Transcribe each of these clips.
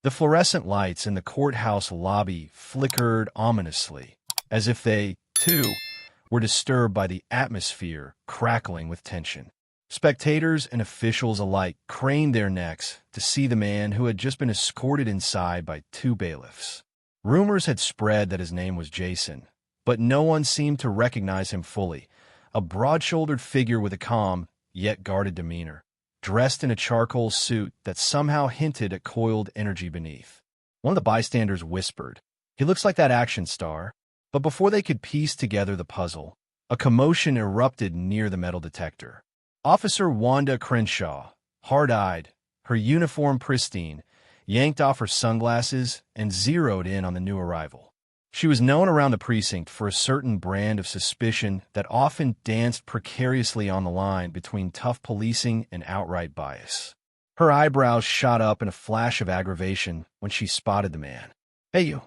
The fluorescent lights in the courthouse lobby flickered ominously, as if they, too, were disturbed by the atmosphere crackling with tension. Spectators and officials alike craned their necks to see the man who had just been escorted inside by two bailiffs. Rumors had spread that his name was Jason, but no one seemed to recognize him fully, a broad-shouldered figure with a calm, yet guarded demeanor, dressed in a charcoal suit that somehow hinted at coiled energy beneath. One of the bystanders whispered, "He looks like that action star." But before they could piece together the puzzle, a commotion erupted near the metal detector. Officer Wanda Crenshaw, hard-eyed, her uniform pristine, yanked off her sunglasses and zeroed in on the new arrival. She was known around the precinct for a certain brand of suspicion that often danced precariously on the line between tough policing and outright bias. Her eyebrows shot up in a flash of aggravation when she spotted the man. "Hey, you,"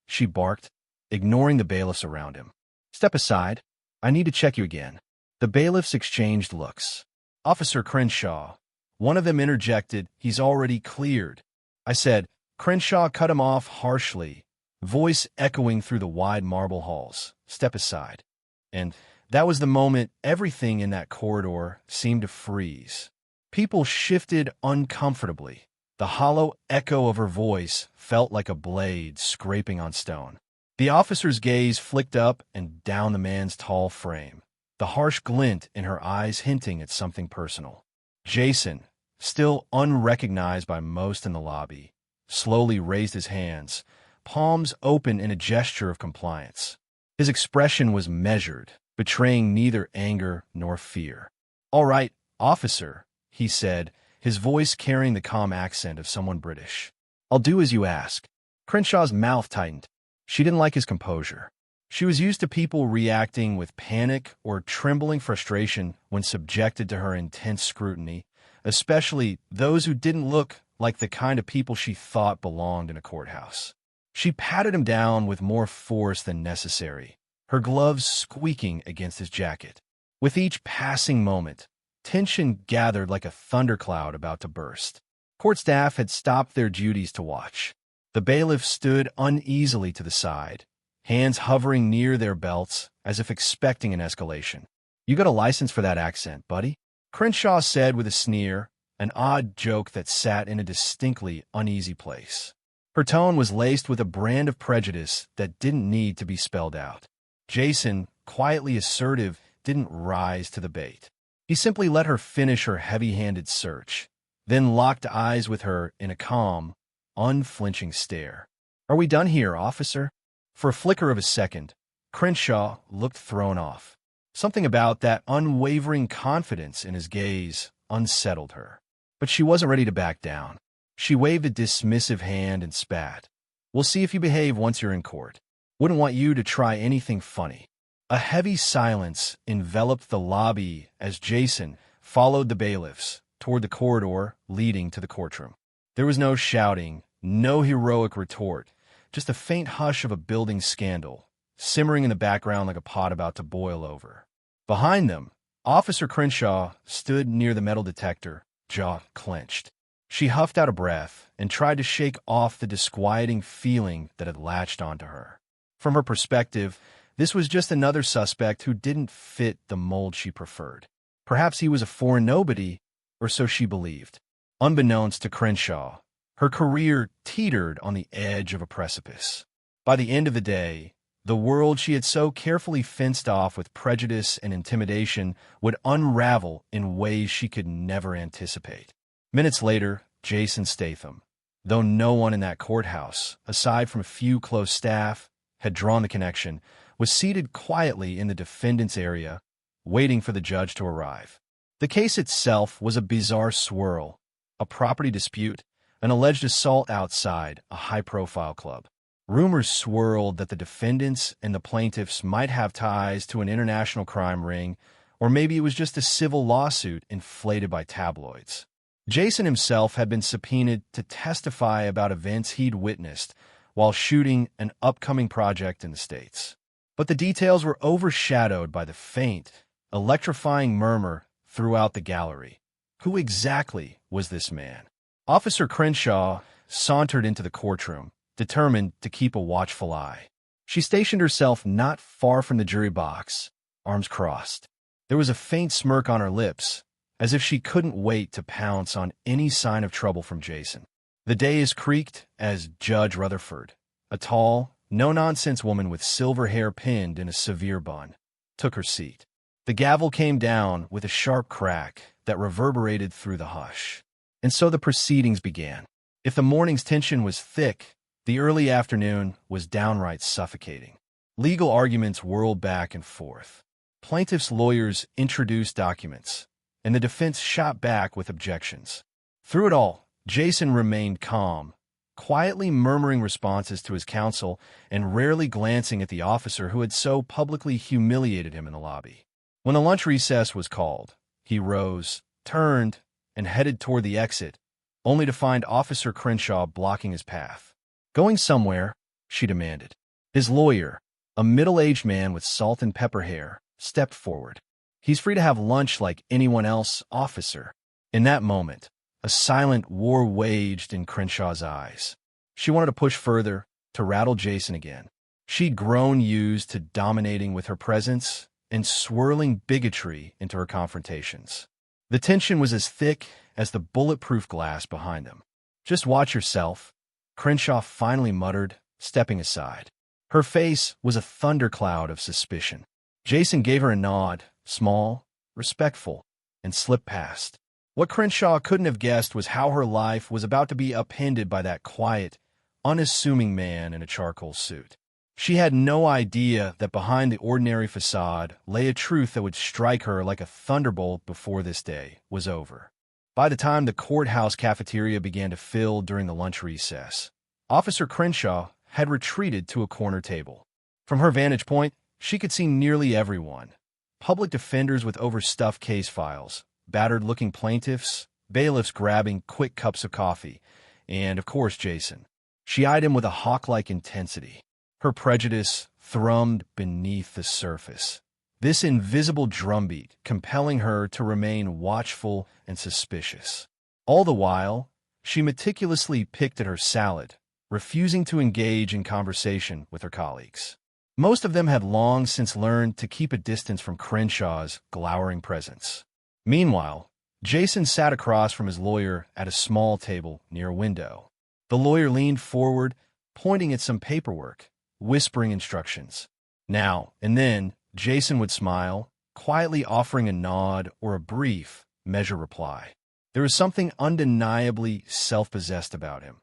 she barked, ignoring the bailiffs around him. "Step aside. I need to check you again." The bailiffs exchanged looks. "Officer Crenshaw," one of them interjected, "he's already cleared." I said. Crenshaw cut him off harshly, voice echoing through the wide marble halls. "Step aside." And that was the moment everything in that corridor seemed to freeze. People shifted uncomfortably. The hollow echo of her voice felt like a blade scraping on stone. The officer's gaze flicked up and down the man's tall frame, the harsh glint in her eyes hinting at something personal. Jason, still unrecognized by most in the lobby, slowly raised his hands, palms open in a gesture of compliance. His expression was measured, betraying neither anger nor fear. "All right, officer," he said, his voice carrying the calm accent of someone British. "I'll do as you ask." Crenshaw's mouth tightened. She didn't like his composure. She was used to people reacting with panic or trembling frustration when subjected to her intense scrutiny, especially those who didn't look like the kind of people she thought belonged in a courthouse. She patted him down with more force than necessary, her gloves squeaking against his jacket. With each passing moment, tension gathered like a thundercloud about to burst. Court staff had stopped their duties to watch. The bailiff stood uneasily to the side, hands hovering near their belts as if expecting an escalation. "You got a license for that accent, buddy?" Crenshaw said with a sneer, an odd joke that sat in a distinctly uneasy place. Her tone was laced with a brand of prejudice that didn't need to be spelled out. Jason, quietly assertive, didn't rise to the bait. He simply let her finish her heavy-handed search, then locked eyes with her in a calm, unflinching stare. "Are we done here, officer?" For a flicker of a second, Crenshaw looked thrown off. Something about that unwavering confidence in his gaze unsettled her. But she wasn't ready to back down. She waved a dismissive hand and spat. "We'll see if you behave once you're in court. Wouldn't want you to try anything funny." A heavy silence enveloped the lobby as Jason followed the bailiffs toward the corridor leading to the courtroom. There was no shouting, no heroic retort, just a faint hush of a building scandal, simmering in the background like a pot about to boil over. Behind them, Officer Crenshaw stood near the metal detector, jaw clenched. She huffed out a breath and tried to shake off the disquieting feeling that had latched onto her. From her perspective, this was just another suspect who didn't fit the mold she preferred. Perhaps he was a foreign nobody, or so she believed. Unbeknownst to Crenshaw, her career teetered on the edge of a precipice. By the end of the day, the world she had so carefully fenced off with prejudice and intimidation would unravel in ways she could never anticipate. Minutes later, Jason Statham, though no one in that courthouse, aside from a few close staff, had drawn the connection, was seated quietly in the defendant's area, waiting for the judge to arrive. The case itself was a bizarre swirl, a property dispute, an alleged assault outside a high-profile club. Rumors swirled that the defendants and the plaintiffs might have ties to an international crime ring, or maybe it was just a civil lawsuit inflated by tabloids. Jason himself had been subpoenaed to testify about events he'd witnessed while shooting an upcoming project in the States. But the details were overshadowed by the faint, electrifying murmur throughout the gallery. Who exactly was this man? Officer Crenshaw sauntered into the courtroom, determined to keep a watchful eye. She stationed herself not far from the jury box, arms crossed. There was a faint smirk on her lips, as if she couldn't wait to pounce on any sign of trouble from Jason. The dais creaked as Judge Rutherford, a tall, no-nonsense woman with silver hair pinned in a severe bun, took her seat. The gavel came down with a sharp crack that reverberated through the hush. And so the proceedings began. If the morning's tension was thick, the early afternoon was downright suffocating. Legal arguments whirled back and forth. Plaintiffs' lawyers introduced documents, and the defense shot back with objections. Through it all, Jason remained calm, quietly murmuring responses to his counsel and rarely glancing at the officer who had so publicly humiliated him in the lobby. When the lunch recess was called, he rose, turned, and headed toward the exit, only to find Officer Crenshaw blocking his path. "Going somewhere?" she demanded. His lawyer, a middle-aged man with salt and pepper hair, stepped forward. "He's free to have lunch like anyone else, officer." In that moment, a silent war waged in Crenshaw's eyes. She wanted to push further, to rattle Jason again. She'd grown used to dominating with her presence and swirling bigotry into her confrontations. The tension was as thick as the bulletproof glass behind them. "Just watch yourself," Crenshaw finally muttered, stepping aside. Her face was a thundercloud of suspicion. Jason gave her a nod, small, respectful, and slipped past. What Crenshaw couldn't have guessed was how her life was about to be upended by that quiet, unassuming man in a charcoal suit. She had no idea that behind the ordinary facade lay a truth that would strike her like a thunderbolt before this day was over. By the time the courthouse cafeteria began to fill during the lunch recess, Officer Crenshaw had retreated to a corner table. From her vantage point, she could see nearly everyone. Public defenders with overstuffed case files, battered-looking plaintiffs, bailiffs grabbing quick cups of coffee, and, of course, Jason. She eyed him with a hawk-like intensity. Her prejudice thrummed beneath the surface, this invisible drumbeat compelling her to remain watchful and suspicious. All the while, she meticulously picked at her salad, refusing to engage in conversation with her colleagues. Most of them had long since learned to keep a distance from Crenshaw's glowering presence. Meanwhile, Jason sat across from his lawyer at a small table near a window. The lawyer leaned forward, pointing at some paperwork, whispering instructions. Now and then, Jason would smile, quietly offering a nod or a brief, measured reply. There was something undeniably self-possessed about him.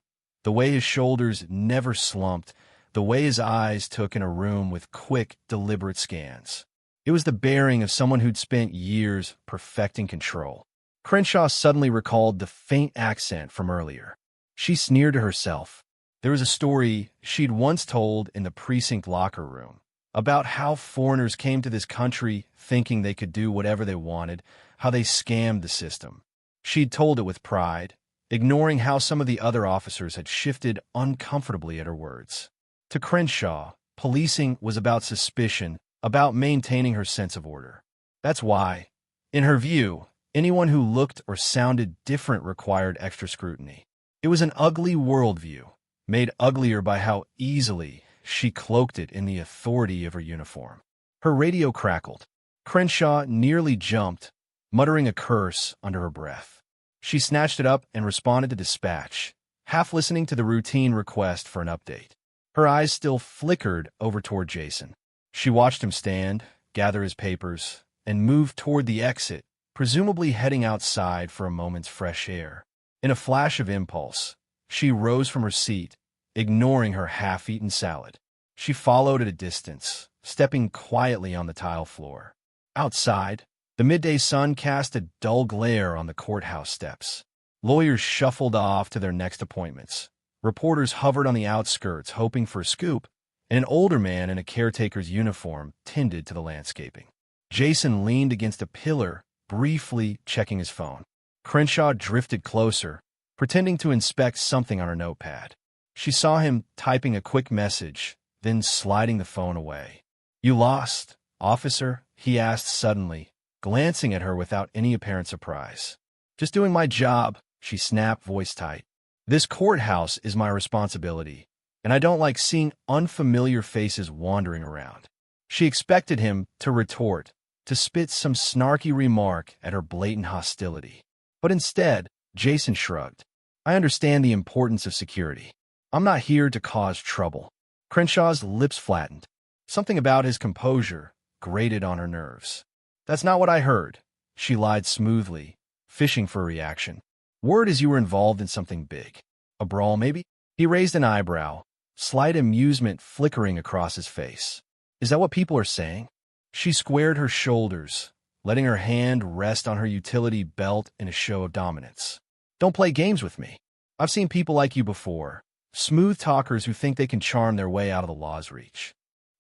The way his shoulders never slumped, the way his eyes took in a room with quick, deliberate scans. It was the bearing of someone who'd spent years perfecting control. Crenshaw suddenly recalled the faint accent from earlier. She sneered to herself. There was a story she'd once told in the precinct locker room about how foreigners came to this country thinking they could do whatever they wanted, how they scammed the system. She'd told it with pride, ignoring how some of the other officers had shifted uncomfortably at her words. To Crenshaw, policing was about suspicion, about maintaining her sense of order. That's why, in her view, anyone who looked or sounded different required extra scrutiny. It was an ugly worldview, made uglier by how easily she cloaked it in the authority of her uniform. Her radio crackled. Crenshaw nearly jumped, muttering a curse under her breath. She snatched it up and responded to dispatch, half listening to the routine request for an update. Her eyes still flickered over toward Jason. She watched him stand, gather his papers, and move toward the exit, presumably heading outside for a moment's fresh air. In a flash of impulse, she rose from her seat, ignoring her half-eaten salad. She followed at a distance, stepping quietly on the tile floor. Outside, the midday sun cast a dull glare on the courthouse steps. Lawyers shuffled off to their next appointments. Reporters hovered on the outskirts, hoping for a scoop, and an older man in a caretaker's uniform tended to the landscaping. Jason leaned against a pillar, briefly checking his phone. Crenshaw drifted closer, pretending to inspect something on her notepad. She saw him typing a quick message, then sliding the phone away. "You lost, officer?" he asked suddenly, glancing at her without any apparent surprise. "Just doing my job," she snapped, voice tight. This courthouse is my responsibility, and I don't like seeing unfamiliar faces wandering around. She expected him to retort, to spit some snarky remark at her blatant hostility. But instead, Jason shrugged. I understand the importance of security. I'm not here to cause trouble. Crenshaw's lips flattened. Something about his composure grated on her nerves. That's not what I heard. She lied smoothly, fishing for a reaction. Word is you were involved in something big. A brawl, maybe? He raised an eyebrow, slight amusement flickering across his face. Is that what people are saying? She squared her shoulders, letting her hand rest on her utility belt in a show of dominance. Don't play games with me. I've seen people like you before. Smooth talkers who think they can charm their way out of the law's reach.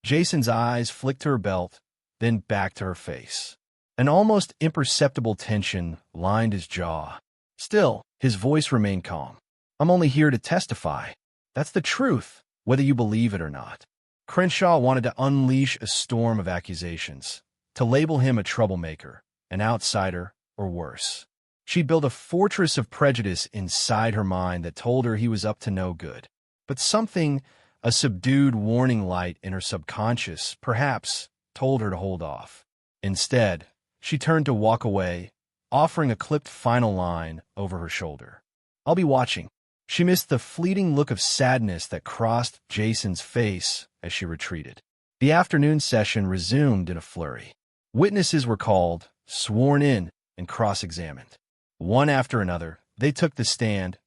Jason's eyes flicked to her belt, then back to her face. An almost imperceptible tension lined his jaw. Still, his voice remained calm. I'm only here to testify. That's the truth, whether you believe it or not. Crenshaw wanted to unleash a storm of accusations, to label him a troublemaker, an outsider, or worse. She built a fortress of prejudice inside her mind that told her he was up to no good. But something, a subdued warning light in her subconscious, perhaps, told her to hold off. Instead, she turned to walk away, offering a clipped final line over her shoulder. I'll be watching. She missed the fleeting look of sadness that crossed Jason's face as she retreated. The afternoon session resumed in a flurry. Witnesses were called, sworn in, and cross-examined. One after another, they took the stand.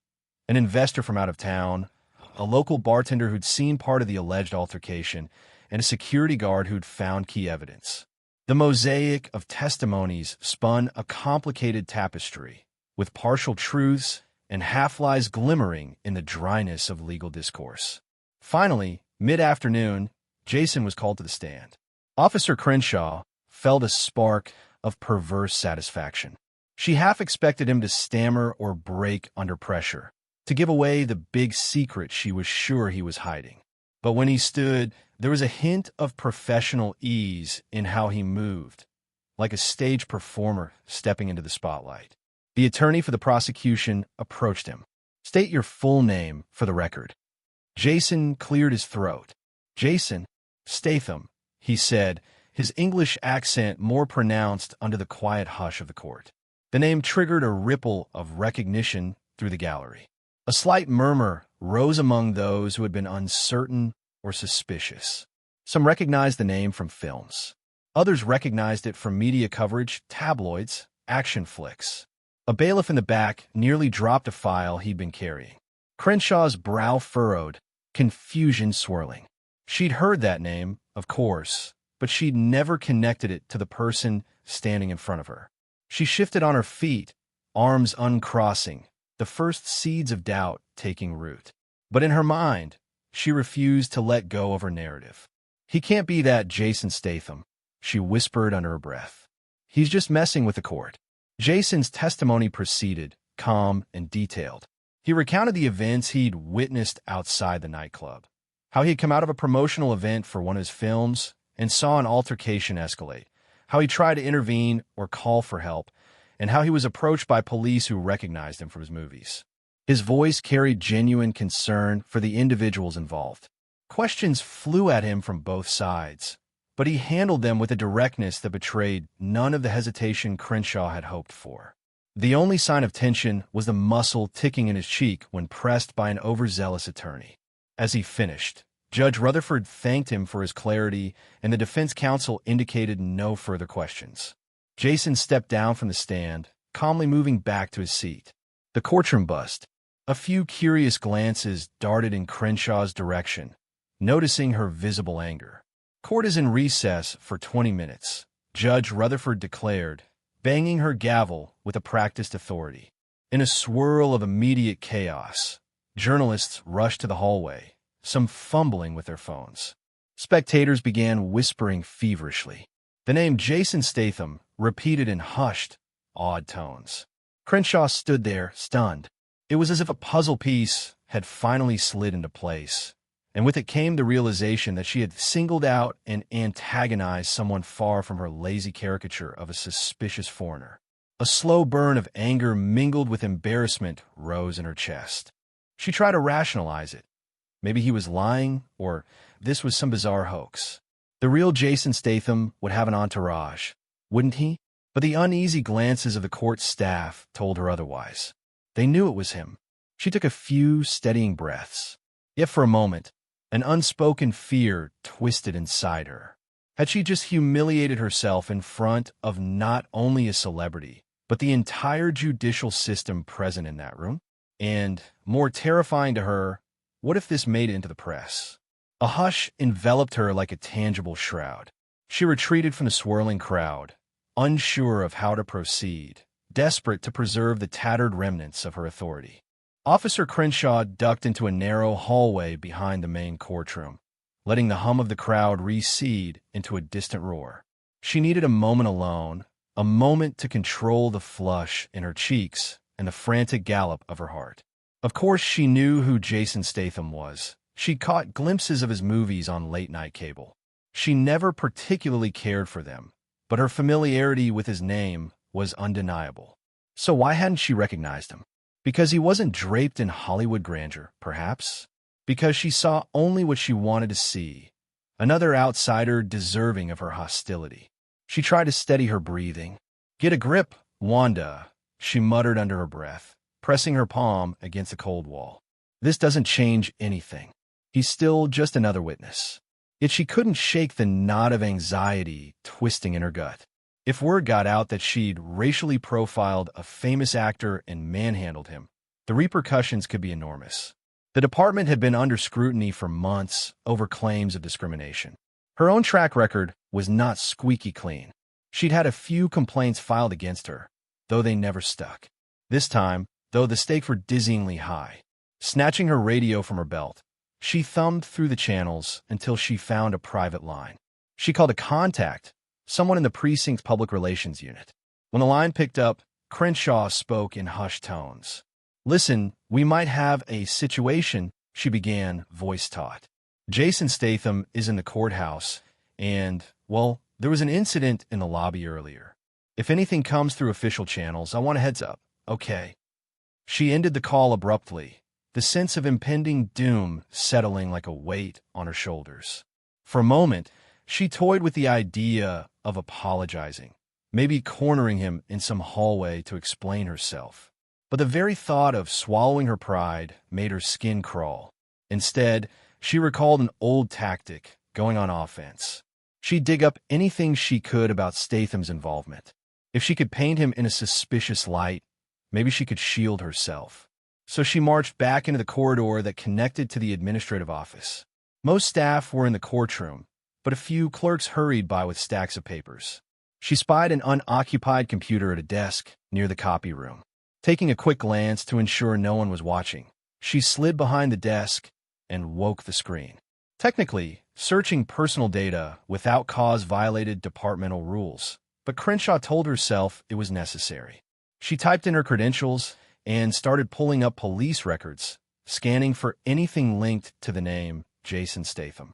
An investor from out of town, a local bartender who'd seen part of the alleged altercation, and a security guard who'd found key evidence. The mosaic of testimonies spun a complicated tapestry, with partial truths and half-lies glimmering in the dryness of legal discourse. Finally, mid-afternoon, Jason was called to the stand. Officer Crenshaw felt a spark of perverse satisfaction. She half expected him to stammer or break under pressure, to give away the big secret she was sure he was hiding. But when he stood, there was a hint of professional ease in how he moved, like a stage performer stepping into the spotlight. The attorney for the prosecution approached him. State your full name for the record. Jason cleared his throat. Jason Statham, he said, his English accent more pronounced under the quiet hush of the court. The name triggered a ripple of recognition through the gallery. A slight murmur rose among those who had been uncertain or suspicious. Some recognized the name from films. Others recognized it from media coverage, tabloids, action flicks. A bailiff in the back nearly dropped a file he'd been carrying. Crenshaw's brow furrowed, confusion swirling. She'd heard that name, of course, but she'd never connected it to the person standing in front of her. She shifted on her feet, arms uncrossing, the first seeds of doubt taking root. But in her mind, she refused to let go of her narrative. He can't be that Jason Statham, she whispered under her breath. He's just messing with the court. Jason's testimony proceeded, calm and detailed. He recounted the events he'd witnessed outside the nightclub, how he'd come out of a promotional event for one of his films and saw an altercation escalate, how he tried to intervene or call for help, and how he was approached by police who recognized him from his movies. His voice carried genuine concern for the individuals involved. Questions flew at him from both sides, but he handled them with a directness that betrayed none of the hesitation Crenshaw had hoped for. The only sign of tension was the muscle ticking in his cheek when pressed by an overzealous attorney. As he finished, Judge Rutherford thanked him for his clarity, and the defense counsel indicated no further questions. Jason stepped down from the stand, calmly moving back to his seat. The courtroom buzzed. A few curious glances darted in Crenshaw's direction, noticing her visible anger. Court is in recess for 20 minutes, Judge Rutherford declared, banging her gavel with a practiced authority. In a swirl of immediate chaos, journalists rushed to the hallway, some fumbling with their phones. Spectators began whispering feverishly. The name Jason Statham repeated in hushed, awed tones. Crenshaw stood there, stunned. It was as if a puzzle piece had finally slid into place, and with it came the realization that she had singled out and antagonized someone far from her lazy caricature of a suspicious foreigner. A slow burn of anger mingled with embarrassment rose in her chest. She tried to rationalize it. Maybe he was lying, or this was some bizarre hoax. The real Jason Statham would have an entourage, wouldn't he? But the uneasy glances of the court staff told her otherwise. They knew it was him. She took a few steadying breaths. Yet for a moment, an unspoken fear twisted inside her. Had she just humiliated herself in front of not only a celebrity, but the entire judicial system present in that room? And, more terrifying to her, what if this made it into the press? A hush enveloped her like a tangible shroud. She retreated from the swirling crowd, unsure of how to proceed, desperate to preserve the tattered remnants of her authority. Officer Crenshaw ducked into a narrow hallway behind the main courtroom, letting the hum of the crowd recede into a distant roar. She needed a moment alone, a moment to control the flush in her cheeks and the frantic gallop of her heart. Of course, she knew who Jason Statham was. She'd caught glimpses of his movies on late-night cable. She never particularly cared for them, but her familiarity with his name was undeniable. So why hadn't she recognized him? Because he wasn't draped in Hollywood grandeur, perhaps? Because she saw only what she wanted to see, another outsider deserving of her hostility. She tried to steady her breathing. "Get a grip, Wanda," she muttered under her breath, pressing her palm against the cold wall. "This doesn't change anything. He's still just another witness." Yet she couldn't shake the knot of anxiety twisting in her gut. If word got out that she'd racially profiled a famous actor and manhandled him, the repercussions could be enormous. The department had been under scrutiny for months over claims of discrimination. Her own track record was not squeaky clean. She'd had a few complaints filed against her, though they never stuck. This time, though, the stakes were dizzyingly high. Snatching her radio from her belt, she thumbed through the channels until she found a private line. She called a contact, someone in the precinct's public relations unit. When the line picked up, Crenshaw spoke in hushed tones. "Listen, we might have a situation," she began, voice taut. "Jason Statham is in the courthouse, and, well, there was an incident in the lobby earlier. If anything comes through official channels, I want a heads up, okay?" She ended the call abruptly, the sense of impending doom settling like a weight on her shoulders. For a moment, she toyed with the idea of apologizing, maybe cornering him in some hallway to explain herself. But the very thought of swallowing her pride made her skin crawl. Instead, she recalled an old tactic, going on offense. She'd dig up anything she could about Statham's involvement. If she could paint him in a suspicious light, maybe she could shield herself. So she marched back into the corridor that connected to the administrative office. Most staff were in the courtroom, but a few clerks hurried by with stacks of papers. She spied an unoccupied computer at a desk near the copy room. Taking a quick glance to ensure no one was watching, she slid behind the desk and woke the screen. Technically, searching personal data without cause violated departmental rules, but Crenshaw told herself it was necessary. She typed in her credentials and started pulling up police records, scanning for anything linked to the name Jason Statham.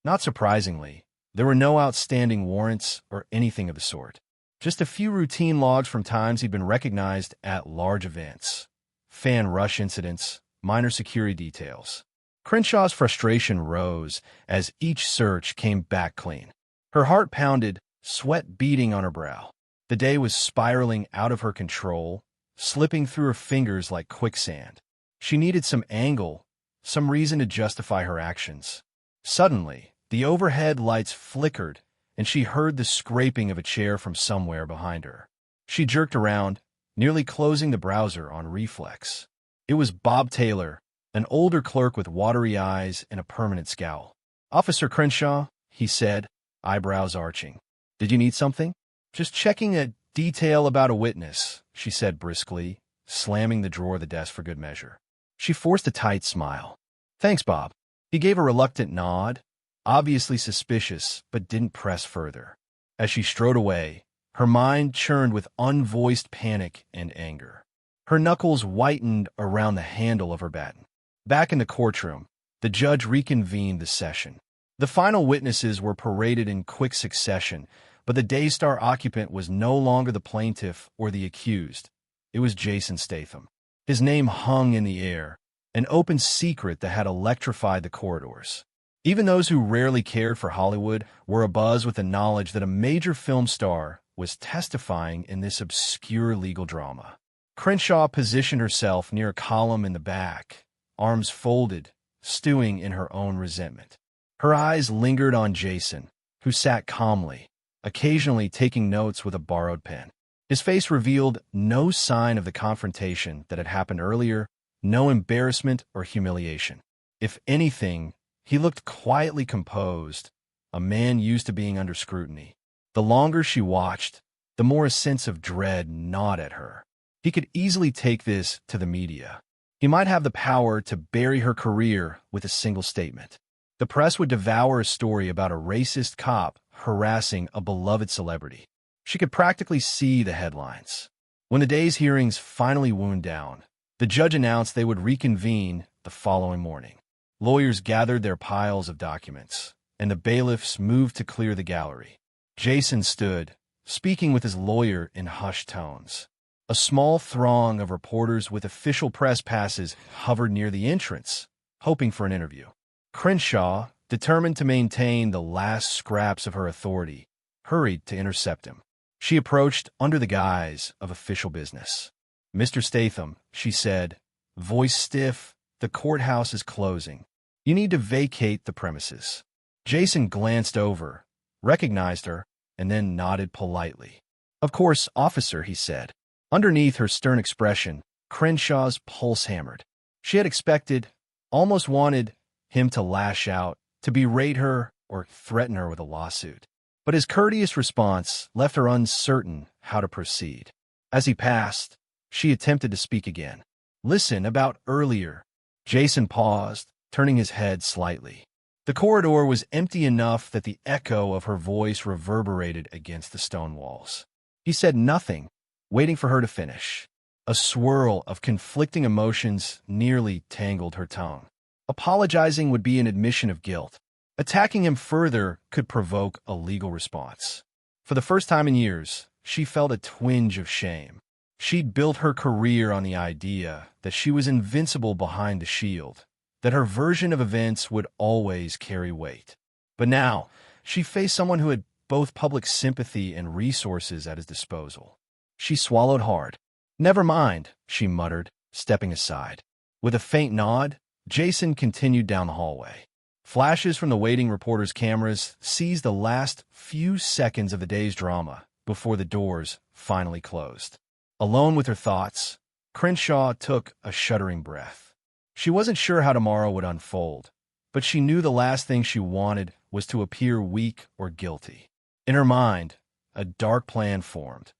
Not surprisingly, there were no outstanding warrants or anything of the sort. Just a few routine logs from times he'd been recognized at large events, fan rush incidents, minor security details. Crenshaw's frustration rose as each search came back clean. Her heart pounded, sweat beading on her brow. The day was spiraling out of her control, slipping through her fingers like quicksand. She needed some angle, some reason to justify her actions. Suddenly, the overhead lights flickered, and she heard the scraping of a chair from somewhere behind her. She jerked around, nearly closing the browser on reflex. It was Bob Taylor, an older clerk with watery eyes and a permanent scowl. "Officer Crenshaw," he said, eyebrows arching. "Did you need something?" "Just checking a detail about a witness," she said briskly, slamming the drawer of the desk for good measure. She forced a tight smile. "Thanks, Bob." He gave a reluctant nod, obviously suspicious, but didn't press further. As she strode away, her mind churned with unvoiced panic and anger. Her knuckles whitened around the handle of her baton. Back in the courtroom, the judge reconvened the session. The final witnesses were paraded in quick succession, but the Daystar occupant was no longer the plaintiff or the accused. It was Jason Statham. His name hung in the air, an open secret that had electrified the corridors. Even those who rarely cared for Hollywood were abuzz with the knowledge that a major film star was testifying in this obscure legal drama. Crenshaw positioned herself near a column in the back, arms folded, stewing in her own resentment. Her eyes lingered on Jason, who sat calmly, occasionally taking notes with a borrowed pen. His face revealed no sign of the confrontation that had happened earlier, no embarrassment or humiliation. If anything, he looked quietly composed, a man used to being under scrutiny. The longer she watched, the more a sense of dread gnawed at her. He could easily take this to the media. He might have the power to bury her career with a single statement. The press would devour a story about a racist cop harassing a beloved celebrity. She could practically see the headlines. When the day's hearings finally wound down, the judge announced they would reconvene the following morning. Lawyers gathered their piles of documents, and the bailiffs moved to clear the gallery. Jason stood, speaking with his lawyer in hushed tones. A small throng of reporters with official press passes hovered near the entrance, hoping for an interview. Crenshaw, determined to maintain the last scraps of her authority, hurried to intercept him. She approached under the guise of official business. "Mr. Statham," she said, voice stiff, "the courthouse is closing. You need to vacate the premises." Jason glanced over, recognized her, and then nodded politely. "Of course, officer," he said. Underneath her stern expression, Crenshaw's pulse hammered. She had expected, almost wanted, him to lash out, to berate her or threaten her with a lawsuit. But his courteous response left her uncertain how to proceed. As he passed, she attempted to speak again. "Listen, about earlier." Jason paused, turning his head slightly. The corridor was empty enough that the echo of her voice reverberated against the stone walls. He said nothing, waiting for her to finish. A swirl of conflicting emotions nearly tangled her tongue. Apologizing would be an admission of guilt. Attacking him further could provoke a legal response. For the first time in years, she felt a twinge of shame. She'd built her career on the idea that she was invincible behind the shield, that her version of events would always carry weight. But now, she faced someone who had both public sympathy and resources at his disposal. She swallowed hard. "Never mind," she muttered, stepping aside. With a faint nod, Jason continued down the hallway. Flashes from the waiting reporters' cameras seized the last few seconds of the day's drama before the doors finally closed. Alone with her thoughts, Crenshaw took a shuddering breath. She wasn't sure how tomorrow would unfold, but she knew the last thing she wanted was to appear weak or guilty. In her mind, a dark plan formed.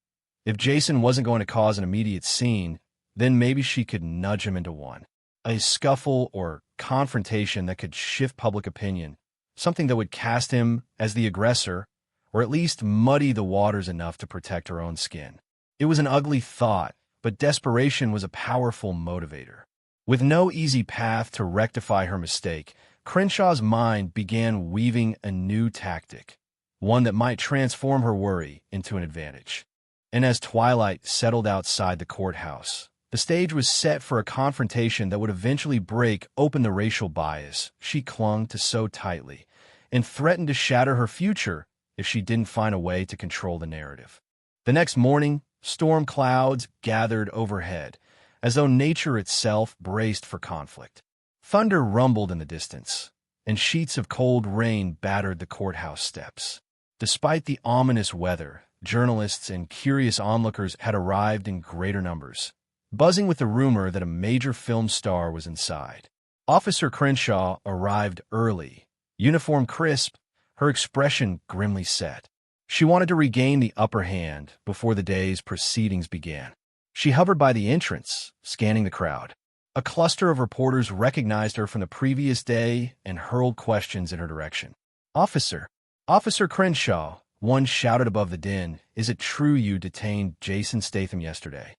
If Jason wasn't going to cause an immediate scene, then maybe she could nudge him into one. A scuffle or confrontation that could shift public opinion, something that would cast him as the aggressor, or at least muddy the waters enough to protect her own skin. It was an ugly thought, but desperation was a powerful motivator. With no easy path to rectify her mistake, Crenshaw's mind began weaving a new tactic, one that might transform her worry into an advantage. And as twilight settled outside the courthouse, the stage was set for a confrontation that would eventually break open the racial bias she clung to so tightly and threatened to shatter her future if she didn't find a way to control the narrative. The next morning, storm clouds gathered overhead, as though nature itself braced for conflict. Thunder rumbled in the distance, and sheets of cold rain battered the courthouse steps. Despite the ominous weather, journalists and curious onlookers had arrived in greater numbers, buzzing with the rumor that a major film star was inside. Officer Crenshaw arrived early, uniform crisp, her expression grimly set. She wanted to regain the upper hand before the day's proceedings began. She hovered by the entrance, scanning the crowd. A cluster of reporters recognized her from the previous day and hurled questions in her direction. "Officer Crenshaw," one shouted above the din, "is it true you detained Jason Statham yesterday?"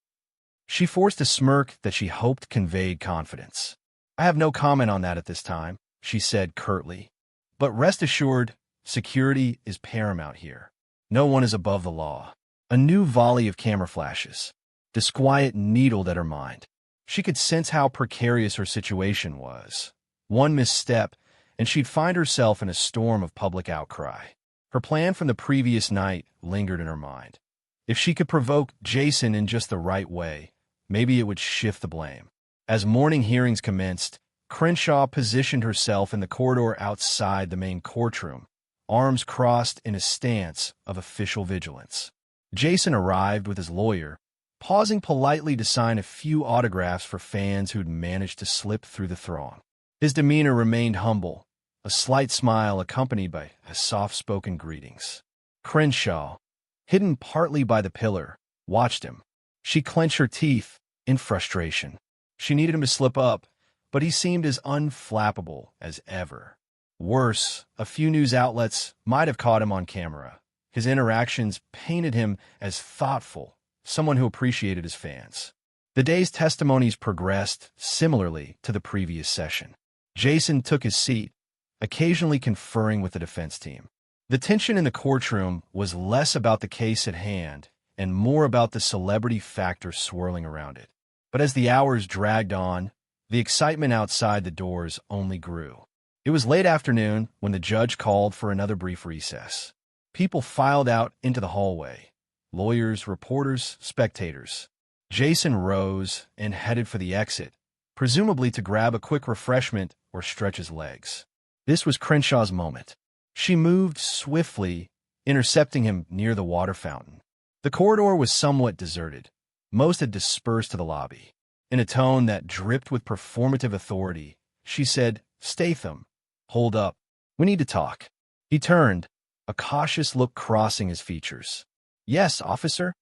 She forced a smirk that she hoped conveyed confidence. "I have no comment on that at this time," she said curtly. "But rest assured, security is paramount here. No one is above the law." A new volley of camera flashes. Disquiet needled at her mind. She could sense how precarious her situation was. One misstep, and she'd find herself in a storm of public outcry. Her plan from the previous night lingered in her mind. If she could provoke Jason in just the right way, maybe it would shift the blame. As morning hearings commenced, Crenshaw positioned herself in the corridor outside the main courtroom, arms crossed in a stance of official vigilance. Jason arrived with his lawyer, pausing politely to sign a few autographs for fans who'd managed to slip through the throng. His demeanor remained humble, a slight smile accompanied by soft-spoken greetings. Crenshaw, hidden partly by the pillar, watched him. She clenched her teeth in frustration. She needed him to slip up, but he seemed as unflappable as ever. Worse, a few news outlets might have caught him on camera. His interactions painted him as thoughtful, someone who appreciated his fans. The day's testimonies progressed similarly to the previous session. Jason took his seat, occasionally conferring with the defense team. The tension in the courtroom was less about the case at hand and more about the celebrity factor swirling around it. But as the hours dragged on, the excitement outside the doors only grew. It was late afternoon when the judge called for another brief recess. People filed out into the hallway. Lawyers, reporters, spectators. Jason rose and headed for the exit, presumably to grab a quick refreshment or stretch his legs. This was Crenshaw's moment. She moved swiftly, intercepting him near the water fountain. The corridor was somewhat deserted. Most had dispersed to the lobby. In a tone that dripped with performative authority, she said, "Statham, hold up. We need to talk." He turned, a cautious look crossing his features. "Yes, officer."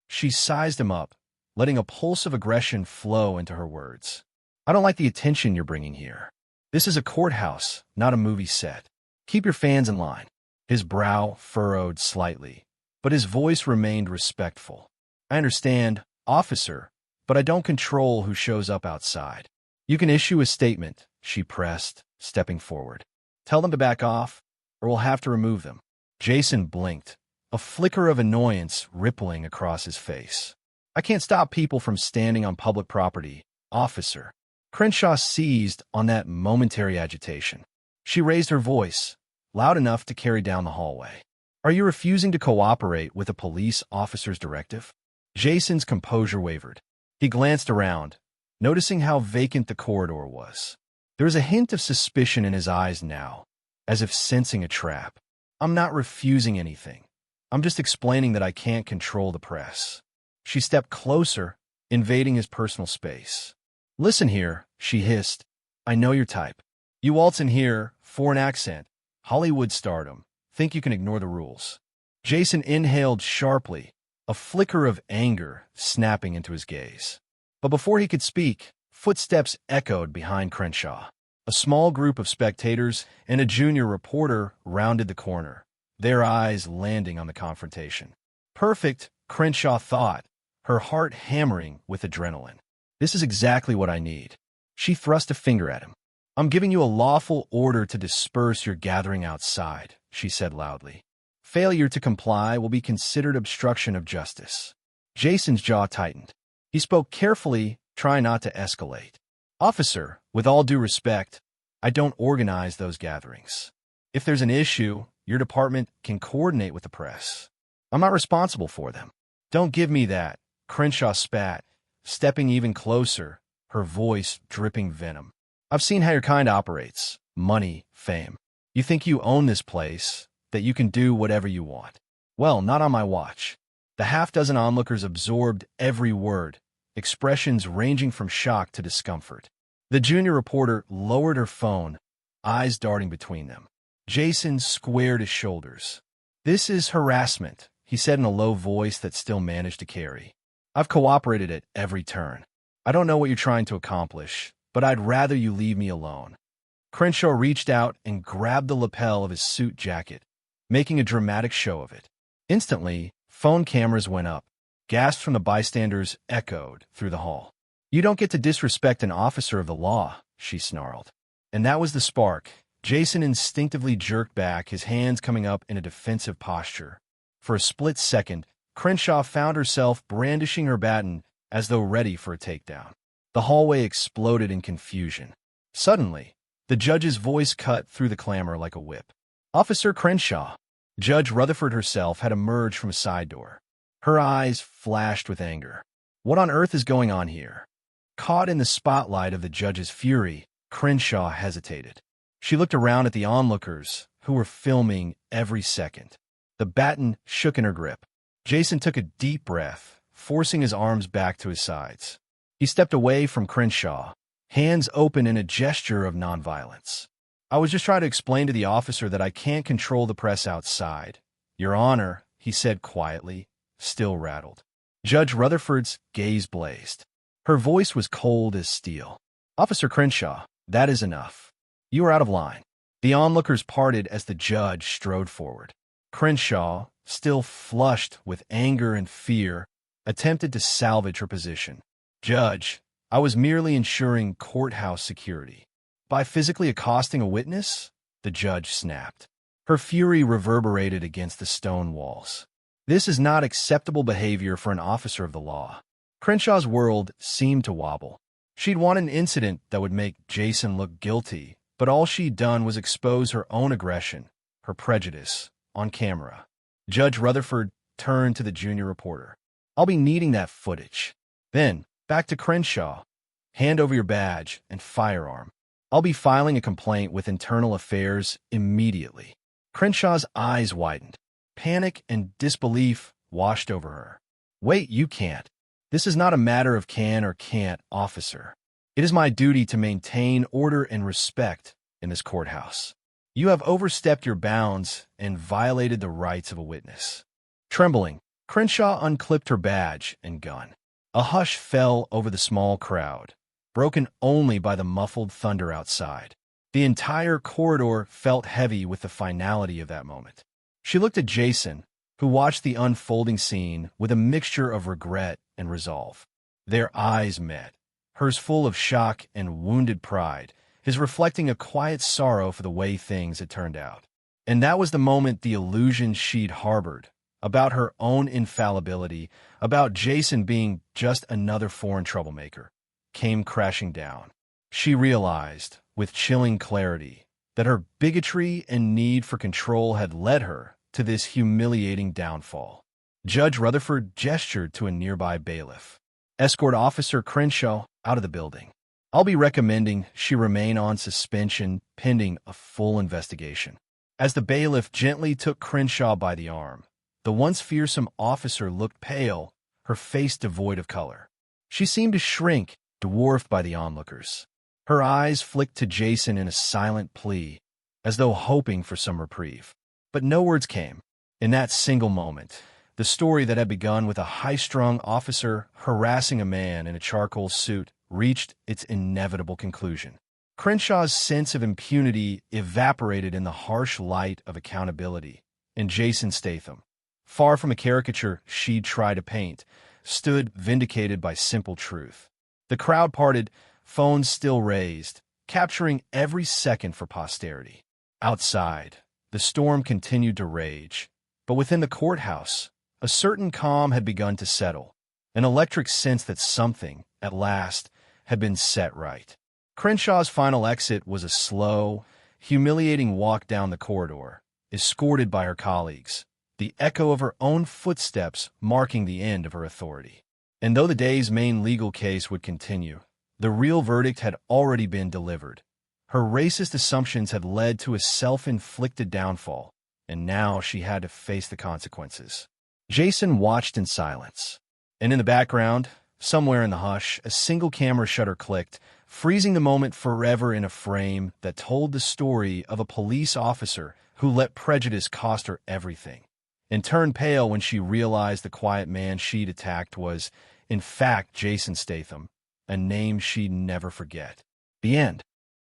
She sized him up, letting a pulse of aggression flow into her words. "I don't like the attention you're bringing here. This is a courthouse, not a movie set. Keep your fans in line." His brow furrowed slightly, but his voice remained respectful. "I understand, officer, but I don't control who shows up outside." "You can issue a statement," she pressed, stepping forward. "Tell them to back off, or we'll have to remove them." Jason blinked, a flicker of annoyance rippling across his face. "I can't stop people from standing on public property, officer." Crenshaw seized on that momentary agitation. She raised her voice, loud enough to carry down the hallway. "Are you refusing to cooperate with a police officer's directive?" Jason's composure wavered. He glanced around, noticing how vacant the corridor was. There was a hint of suspicion in his eyes now, as if sensing a trap. "I'm not refusing anything. I'm just explaining that I can't control the press." She stepped closer, invading his personal space. "Listen here," she hissed. "I know your type. You waltz in here, foreign accent, Hollywood stardom, think you can ignore the rules." Jason inhaled sharply, a flicker of anger snapping into his gaze. But before he could speak, footsteps echoed behind Crenshaw. A small group of spectators and a junior reporter rounded the corner, their eyes landing on the confrontation. Perfect, Crenshaw thought, her heart hammering with adrenaline. "This is exactly what I need." She thrust a finger at him. "I'm giving you a lawful order to disperse your gathering outside," she said loudly. "Failure to comply will be considered obstruction of justice." Jason's jaw tightened. He spoke carefully, trying not to escalate. "Officer, with all due respect, I don't organize those gatherings. If there's an issue, your department can coordinate with the press. I'm not responsible for them." "Don't give me that," Crenshaw spat, stepping even closer, her voice dripping venom. "I've seen how your kind operates. Money, fame. You think you own this place, that you can do whatever you want. Well, not on my watch." The half-dozen onlookers absorbed every word, expressions ranging from shock to discomfort. The junior reporter lowered her phone, eyes darting between them. Jason squared his shoulders. "This is harassment," he said in a low voice that still managed to carry. "I've cooperated at every turn. I don't know what you're trying to accomplish, but I'd rather you leave me alone." Crenshaw reached out and grabbed the lapel of his suit jacket, making a dramatic show of it. Instantly, phone cameras went up. Gasps from the bystanders echoed through the hall. "You don't get to disrespect an officer of the law," she snarled. And that was the spark. Jason instinctively jerked back, his hands coming up in a defensive posture. For a split second, Crenshaw found herself brandishing her baton as though ready for a takedown. The hallway exploded in confusion. Suddenly, the judge's voice cut through the clamor like a whip. "Officer Crenshaw!" Judge Rutherford herself had emerged from a side door. Her eyes flashed with anger. What on earth is going on here? Caught in the spotlight of the judge's fury, Crenshaw hesitated. She looked around at the onlookers, who were filming every second. The baton shook in her grip. Jason took a deep breath, forcing his arms back to his sides. He stepped away from Crenshaw, hands open in a gesture of nonviolence. "I was just trying to explain to the officer that I can't control the press outside. Your Honor," he said quietly, still rattled. Judge Rutherford's gaze blazed. Her voice was cold as steel. "Officer Crenshaw, that is enough. You are out of line." The onlookers parted as the judge strode forward. Crenshaw, still flushed with anger and fear, attempted to salvage her position. "Judge, I was merely ensuring courthouse security." "By physically accosting a witness?" the judge snapped. Her fury reverberated against the stone walls. "This is not acceptable behavior for an officer of the law." Crenshaw's world seemed to wobble. She'd wanted an incident that would make Jason look guilty, but all she'd done was expose her own aggression, her prejudice, on camera. Judge Rutherford turned to the junior reporter. "I'll be needing that footage." Then, back to Crenshaw. "Hand over your badge and firearm. I'll be filing a complaint with Internal Affairs immediately." Crenshaw's eyes widened. Panic and disbelief washed over her. "Wait, you can't. This is not a matter of can or can't, officer. It is my duty to maintain order and respect in this courthouse. You have overstepped your bounds and violated the rights of a witness." Trembling, Crenshaw unclipped her badge and gun. A hush fell over the small crowd, broken only by the muffled thunder outside. The entire corridor felt heavy with the finality of that moment. She looked at Jason, who watched the unfolding scene with a mixture of regret and resolve. Their eyes met, hers full of shock and wounded pride, his reflecting a quiet sorrow for the way things had turned out. And that was the moment the illusion she'd harbored, about her own infallibility, about Jason being just another foreign troublemaker, came crashing down. She realized, with chilling clarity, that her bigotry and need for control had led her to this humiliating downfall. Judge Rutherford gestured to a nearby bailiff. "Escort Officer Crenshaw out of the building. I'll be recommending she remain on suspension pending a full investigation." As the bailiff gently took Crenshaw by the arm, the once fearsome officer looked pale, her face devoid of color. She seemed to shrink, dwarfed by the onlookers. Her eyes flicked to Jason in a silent plea, as though hoping for some reprieve. But no words came. In that single moment, the story that had begun with a high-strung officer harassing a man in a charcoal suit reached its inevitable conclusion. Crenshaw's sense of impunity evaporated in the harsh light of accountability, and Jason Statham, far from a caricature she'd tried to paint, stood vindicated by simple truth. The crowd parted, phones still raised, capturing every second for posterity. Outside, the storm continued to rage, but within the courthouse, a certain calm had begun to settle, an electric sense that something, at last, had been set right. Crenshaw's final exit was a slow, humiliating walk down the corridor, escorted by her colleagues, the echo of her own footsteps marking the end of her authority. And though the day's main legal case would continue, the real verdict had already been delivered. Her racist assumptions had led to a self-inflicted downfall, and now she had to face the consequences. Jason watched in silence, and in the background, somewhere in the hush, a single camera shutter clicked, freezing the moment forever in a frame that told the story of a police officer who let prejudice cost her everything, and turned pale when she realized the quiet man she'd attacked was, in fact, Jason Statham, a name she'd never forget. The end.